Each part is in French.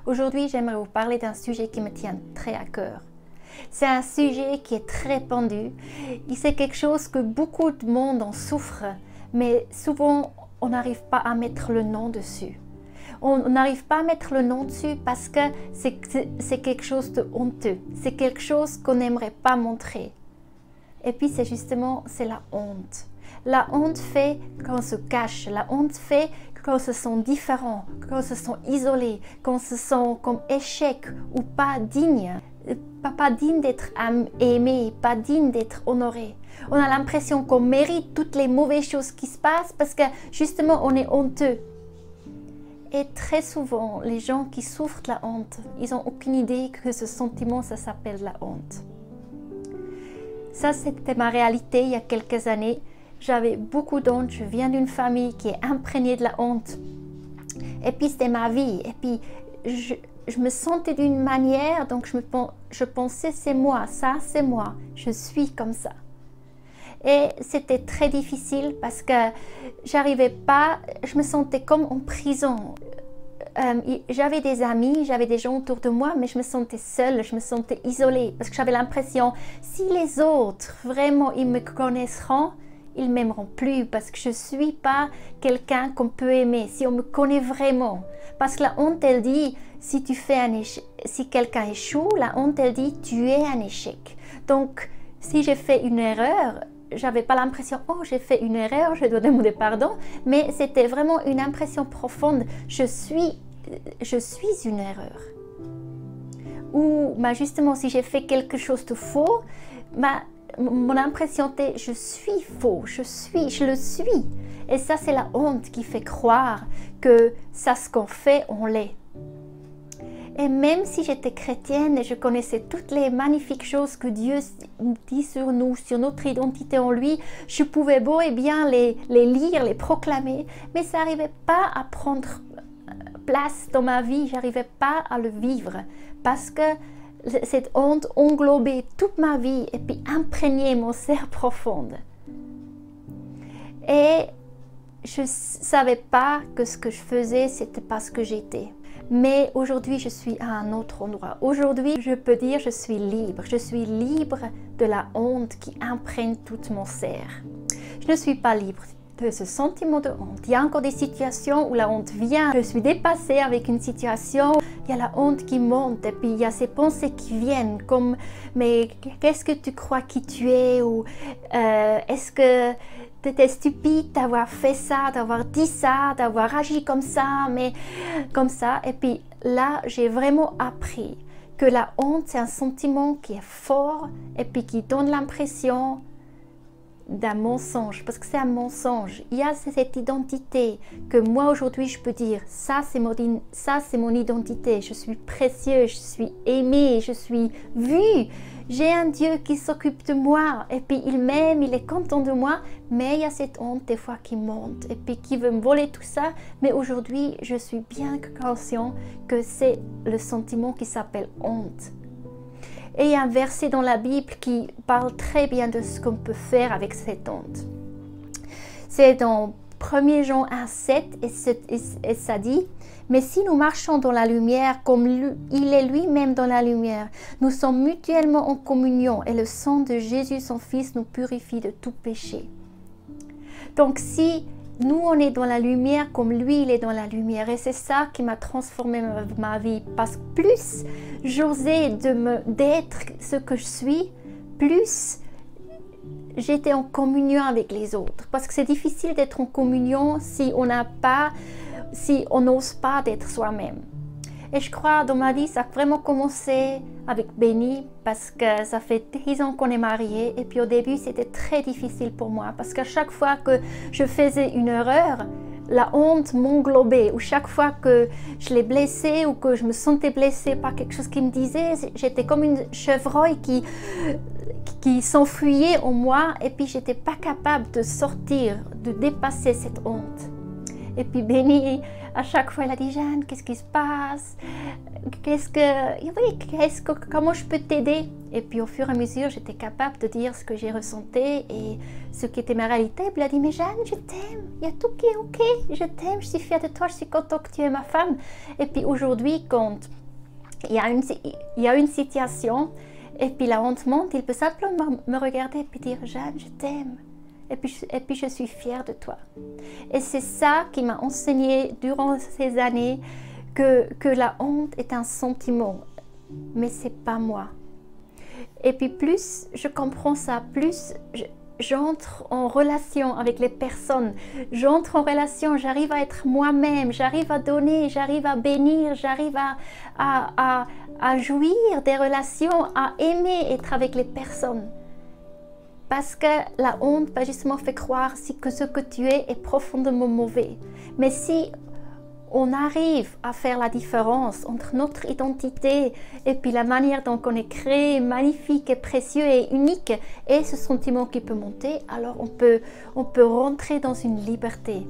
Aujourd'hui, j'aimerais vous parler d'un sujet qui me tient très à cœur. C'est un sujet qui est très pendu. C'est quelque chose que beaucoup de monde en souffre, mais souvent, on n'arrive pas à mettre le nom dessus. On n'arrive pas à mettre le nom dessus parce que c'est quelque chose de honteux. C'est quelque chose qu'on n'aimerait pas montrer. Et puis, c'est la honte. La honte fait qu'on se cache. La honte fait qu'on se sent différent, qu'on se sent isolé, qu'on se sent comme échec ou pas digne. Pas digne d'être aimé, pas digne d'être honoré. On a l'impression qu'on mérite toutes les mauvaises choses qui se passent parce que justement on est honteux. Et très souvent, les gens qui souffrent de la honte, ils n'ont aucune idée que ce sentiment, ça s'appelle la honte. Ça, c'était ma réalité il y a quelques années. J'avais beaucoup d'honte, je viens d'une famille qui est imprégnée de la honte. Et puis c'était ma vie. Et puis je me sentais d'une manière, donc je pensais c'est moi, ça c'est moi, je suis comme ça. Et c'était très difficile parce que j'arrivais pas, je me sentais comme en prison. J'avais des amis, j'avais des gens autour de moi, mais je me sentais seule, je me sentais isolée parce que j'avais l'impression, si les autres vraiment ils me connaîtront, ils m'aimeront plus parce que je suis pas quelqu'un qu'on peut aimer, si on me connaît vraiment. Parce que la honte, elle dit, si quelqu'un échoue, la honte, elle dit, tu es un échec. Donc, si j'ai fait une erreur, j'avais pas l'impression, oh, j'ai fait une erreur, je dois demander pardon, mais c'était vraiment une impression profonde, je suis une erreur. Ou, justement, si j'ai fait quelque chose de faux, mon impression était, je suis faux, je le suis. Et ça, c'est la honte qui fait croire que ça, ce qu'on fait, on l'est. Et même si j'étais chrétienne et je connaissais toutes les magnifiques choses que Dieu dit sur nous, sur notre identité en lui, je pouvais beau et bien les lire, les proclamer, mais ça n'arrivait pas à prendre place dans ma vie, j'arrivais pas à le vivre parce que cette honte englobait toute ma vie et puis imprégnait mon ser profonde. Et je ne savais pas que ce que je faisais, c'était pas ce que j'étais. Mais aujourd'hui, je suis à un autre endroit. Aujourd'hui, je peux dire je suis libre. Je suis libre de la honte qui imprègne tout mon ser. Je ne suis pas libre de ce sentiment de honte. Il y a encore des situations où la honte vient. Je suis dépassée avec une situation. Il y a la honte qui monte et puis il y a ces pensées qui viennent comme mais qu'est-ce que tu crois qui tu es ou est-ce que tu étais stupide d'avoir fait ça, d'avoir dit ça, d'avoir agi comme ça, mais comme ça. Et puis là, j'ai vraiment appris que la honte, c'est un sentiment qui est fort et puis qui donne l'impression d'un mensonge, parce que c'est un mensonge. Il y a cette identité que moi aujourd'hui je peux dire, ça c'est mon identité, je suis précieux, je suis aimé, je suis vu, j'ai un Dieu qui s'occupe de moi et puis il m'aime, il est content de moi, mais il y a cette honte des fois qui monte et puis qui veut me voler tout ça, mais aujourd'hui je suis bien conscient que c'est le sentiment qui s'appelle honte. Et il y a un verset dans la Bible qui parle très bien de ce qu'on peut faire avec cette honte. C'est dans 1 Jean 1,7 et ça dit « Mais si nous marchons dans la lumière comme il est lui-même dans la lumière, nous sommes mutuellement en communion et le sang de Jésus, son Fils, nous purifie de tout péché. » Donc si nous, on est dans la lumière comme lui, il est dans la lumière. Et c'est ça qui m'a transformé ma vie. Parce que plus j'osais d'être ce que je suis, plus j'étais en communion avec les autres. Parce que c'est difficile d'être en communion si on n'ose pas d'être soi-même. Et je crois dans ma vie, ça a vraiment commencé avec Benny parce que ça fait 10 ans qu'on est mariés. Et puis au début, c'était très difficile pour moi parce qu'à chaque fois que je faisais une erreur, la honte m'englobait. Ou chaque fois que je l'ai blessé ou que je me sentais blessée par quelque chose qu'il me disait, j'étais comme une chevreuil qui s'enfuyait en moi. Et puis, j'étais pas capable de sortir, de dépasser cette honte. Et puis Benny, à chaque fois, elle a dit « Jeanne, qu'est-ce qui se passe? Comment je peux t'aider ?» Et puis au fur et à mesure, j'étais capable de dire ce que j'ai ressenti et ce qui était ma réalité. Et puis elle a dit « Mais Jeanne, je t'aime, il y a tout qui est ok, je t'aime, je suis fière de toi, je suis contente que tu es ma femme. » Et puis aujourd'hui, quand il y a une situation, et puis la honte monte, il peut simplement me regarder et puis dire « Jeanne, je t'aime ». Et puis je suis fière de toi. Et c'est ça qui m'a enseigné durant ces années que la honte est un sentiment, mais c'est pas moi. Et puis plus je comprends ça, plus j'entre en relation avec les personnes, j'entre en relation, j'arrive à être moi-même, j'arrive à donner, j'arrive à bénir, j'arrive à jouir des relations, à aimer être avec les personnes. Parce que la honte va justement faire croire que ce que tu es profondément mauvais. Mais si on arrive à faire la différence entre notre identité et puis la manière dont on est créé, magnifique et précieux et unique, et ce sentiment qui peut monter, alors on peut rentrer dans une liberté.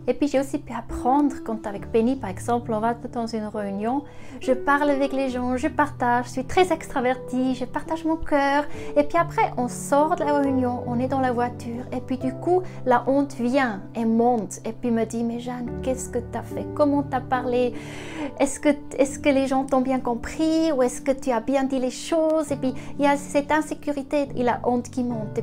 Et puis j'ai aussi pu apprendre, quand avec Benny par exemple, on va dans une réunion, je parle avec les gens, je partage, je suis très extravertie, je partage mon cœur. Et puis après, on sort de la réunion, on est dans la voiture. Et puis du coup, la honte vient et monte. Et puis me dit, mais Jeanne, qu'est-ce que tu as fait? Comment tu as parlé? Est-ce que les gens t'ont bien compris? Ou est-ce que tu as bien dit les choses? Et puis il y a cette insécurité et la honte qui monte.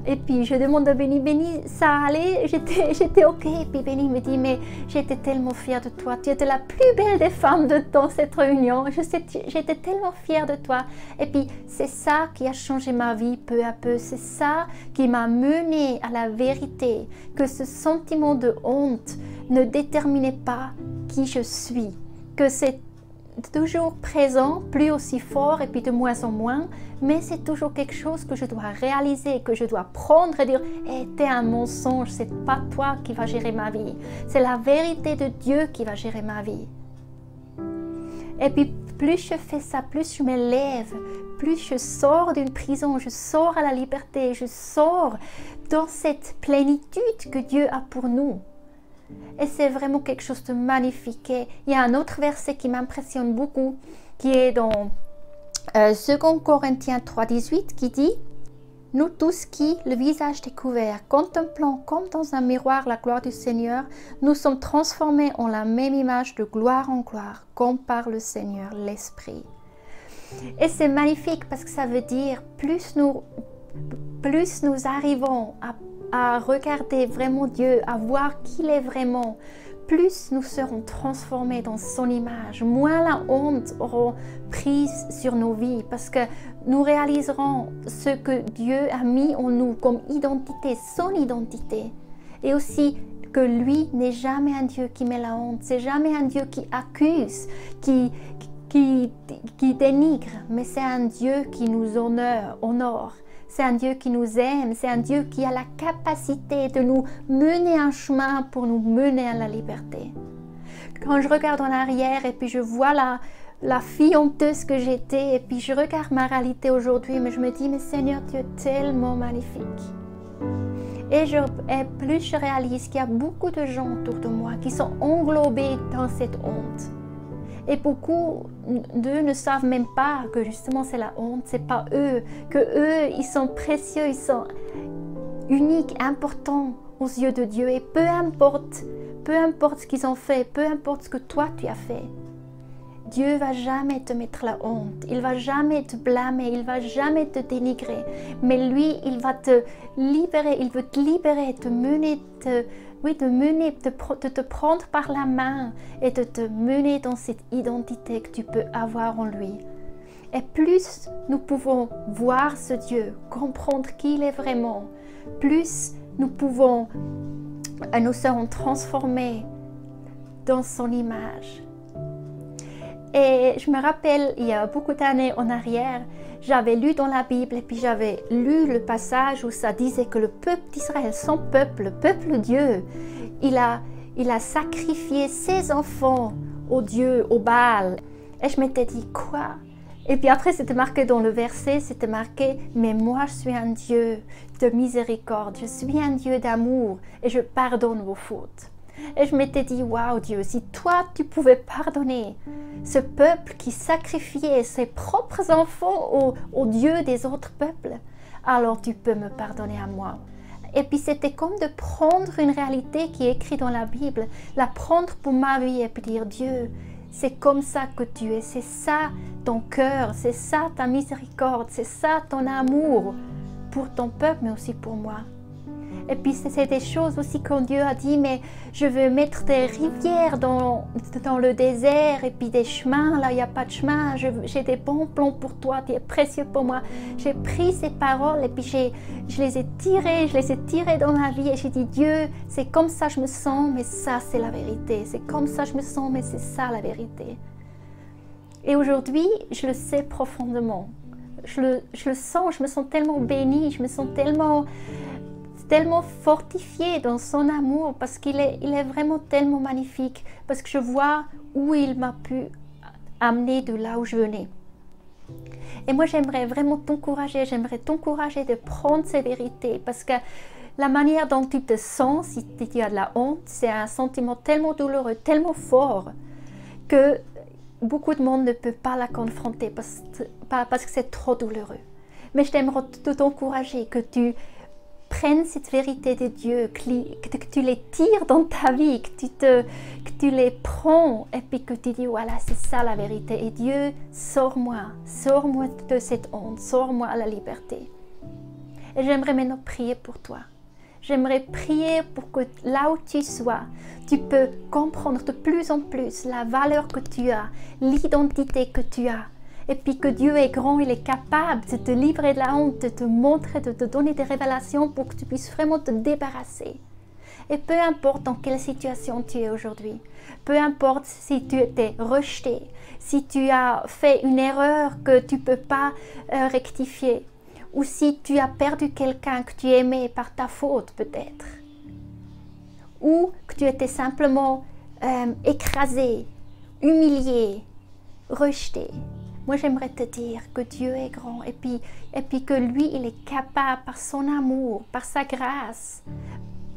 Et puis je demande à Benny, ça allait? J'étais ok. Et puis Benny me dit, mais j'étais tellement fière de toi, tu étais la plus belle des femmes dans cette réunion, j'étais tellement fière de toi. Et puis c'est ça qui a changé ma vie peu à peu, c'est ça qui m'a menée à la vérité, que ce sentiment de honte ne déterminait pas qui je suis, que c'est toujours présent, plus aussi fort et puis de moins en moins, mais c'est toujours quelque chose que je dois réaliser, que je dois prendre et dire hey, t'es un mensonge, c'est pas toi qui va gérer ma vie, c'est la vérité de Dieu qui va gérer ma vie. Et puis plus je fais ça, plus je me lève, plus je sors d'une prison, je sors à la liberté, je sors dans cette plénitude que Dieu a pour nous. Et c'est vraiment quelque chose de magnifique. Et il y a un autre verset qui m'impressionne beaucoup, qui est dans 2 Corinthiens 3,18, qui dit « Nous tous qui, le visage découvert, contemplons comme dans un miroir la gloire du Seigneur, nous sommes transformés en la même image de gloire en gloire, comme par le Seigneur, l'Esprit. » Et c'est magnifique parce que ça veut dire plus nous arrivons à regarder vraiment Dieu, à voir qui il est vraiment, plus nous serons transformés dans son image, moins la honte aura prise sur nos vies, parce que nous réaliserons ce que Dieu a mis en nous comme identité, son identité, et aussi que lui n'est jamais un Dieu qui met la honte, c'est jamais un Dieu qui accuse, qui dénigre, mais c'est un Dieu qui nous honore. C'est un Dieu qui nous aime, c'est un Dieu qui a la capacité de nous mener un chemin pour nous mener à la liberté. Quand je regarde en arrière et puis je vois la fille honteuse que j'étais et puis je regarde ma réalité aujourd'hui, mais je me dis, mais Seigneur, tu es tellement magnifique. Et plus je réalise qu'il y a beaucoup de gens autour de moi qui sont englobés dans cette honte. Et beaucoup d'eux ne savent même pas que justement c'est la honte, c'est pas eux, que eux ils sont précieux, ils sont uniques, importants aux yeux de Dieu. Et peu importe ce qu'ils ont fait, peu importe ce que toi tu as fait, Dieu va jamais te mettre la honte, il va jamais te blâmer, il va jamais te dénigrer. Mais lui, il va te libérer, il veut te libérer, te mener, de te prendre par la main et de te mener dans cette identité que tu peux avoir en lui. Et plus nous pouvons voir ce Dieu, comprendre qui il est vraiment, plus nous serons transformés dans son image. Et je me rappelle, il y a beaucoup d'années en arrière, j'avais lu dans la Bible et puis j'avais lu le passage où ça disait que le peuple d'Israël, son peuple, le peuple de Dieu, il a sacrifié ses enfants au Dieu, au Baal. Et je m'étais dit, quoi? Et puis après, c'était marqué dans le verset, c'était marqué, mais moi je suis un Dieu de miséricorde, je suis un Dieu d'amour et je pardonne vos fautes. Et je m'étais dit, waouh Dieu, si toi tu pouvais pardonner ce peuple qui sacrifiait ses propres enfants au Dieu des autres peuples, alors tu peux me pardonner à moi. Et puis c'était comme de prendre une réalité qui est écrite dans la Bible, la prendre pour ma vie et puis dire, Dieu, C'est comme ça que tu es, c'est ça ton cœur, c'est ça ta miséricorde, c'est ça ton amour pour ton peuple, mais aussi pour moi. Et puis c'est des choses aussi quand Dieu a dit, mais je veux mettre des rivières dans le désert et puis des chemins, là il n'y a pas de chemin, j'ai des bons plans pour toi, tu es précieux pour moi. J'ai pris ces paroles et puis je les ai tirées dans ma vie et j'ai dit, Dieu, c'est comme ça je me sens, mais ça c'est la vérité. C'est comme ça je me sens, mais c'est ça la vérité. Et aujourd'hui, je le sais profondément. Je le sens, je me sens tellement bénie, je me sens tellement fortifiée dans son amour parce qu'il est vraiment tellement magnifique, parce que je vois où il m'a pu amener de là où je venais. Et moi j'aimerais vraiment t'encourager de prendre ces vérités, parce que la manière dont tu te sens, si tu as de la honte, c'est un sentiment tellement douloureux, tellement fort que beaucoup de monde ne peut pas la confronter parce que c'est trop douloureux. Mais je t'aimerais t'encourager que tu prennes cette vérité de Dieu, que tu les tires dans ta vie, que tu les prends et puis que tu dis voilà, c'est ça la vérité. Et Dieu, sors-moi de cette honte, sors-moi à la liberté. Et j'aimerais maintenant prier pour toi. J'aimerais prier pour que là où tu sois, tu peux comprendre de plus en plus la valeur que tu as, l'identité que tu as. Et puis que Dieu est grand, il est capable de te livrer de la honte, de te montrer, de te donner des révélations pour que tu puisses vraiment te débarrasser. Et peu importe dans quelle situation tu es aujourd'hui, peu importe si tu étais rejeté, si tu as fait une erreur que tu ne peux pas rectifier, ou si tu as perdu quelqu'un que tu aimais par ta faute peut-être, ou que tu étais simplement écrasé, humilié, rejeté. Moi, j'aimerais te dire que Dieu est grand et puis que lui, il est capable par son amour, par sa grâce,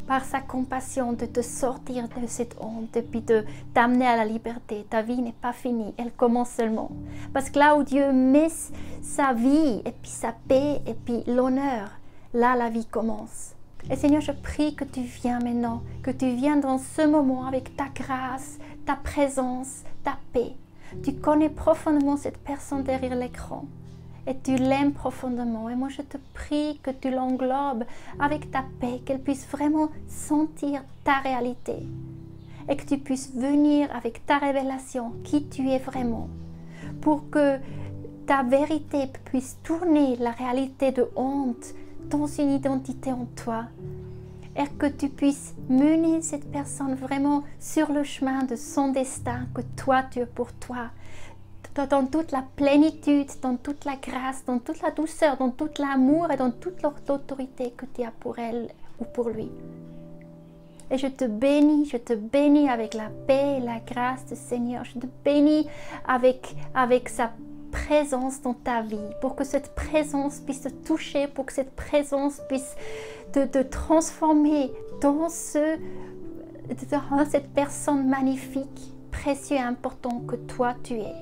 par sa compassion de te sortir de cette honte et puis de t'amener à la liberté. Ta vie n'est pas finie, elle commence seulement. Parce que là où Dieu met sa vie et puis sa paix et puis l'honneur, là la vie commence. Et Seigneur, je prie que tu viens maintenant, que tu viens dans ce moment avec ta grâce, ta présence, ta paix. Tu connais profondément cette personne derrière l'écran et tu l'aimes profondément. Et moi, je te prie que tu l'englobes avec ta paix, qu'elle puisse vraiment sentir ta réalité et que tu puisses venir avec ta révélation, qui tu es vraiment, pour que ta vérité puisse tourner la réalité de honte dans une identité en toi. Et que tu puisses mener cette personne vraiment sur le chemin de son destin que toi tu as pour toi, dans toute la plénitude, dans toute la grâce, dans toute la douceur, dans tout l'amour et dans toute l'autorité que tu as pour elle ou pour lui. Et je te bénis avec la paix et la grâce du Seigneur. Je te bénis avec sa présence dans ta vie, pour que cette présence puisse te toucher, pour que cette présence puisse te transformer dans cette personne magnifique, précieuse et importante que toi tu es.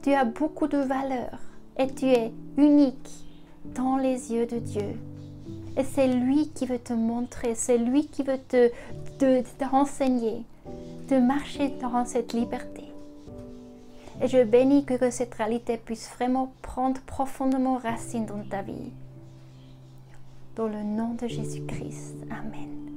Tu as beaucoup de valeur et tu es unique dans les yeux de Dieu. Et c'est lui qui veut te montrer, c'est lui qui veut te renseigner, de marcher dans cette liberté. Et je bénis que cette réalité puisse vraiment prendre profondément racine dans ta vie. Dans le nom de Jésus-Christ. Amen.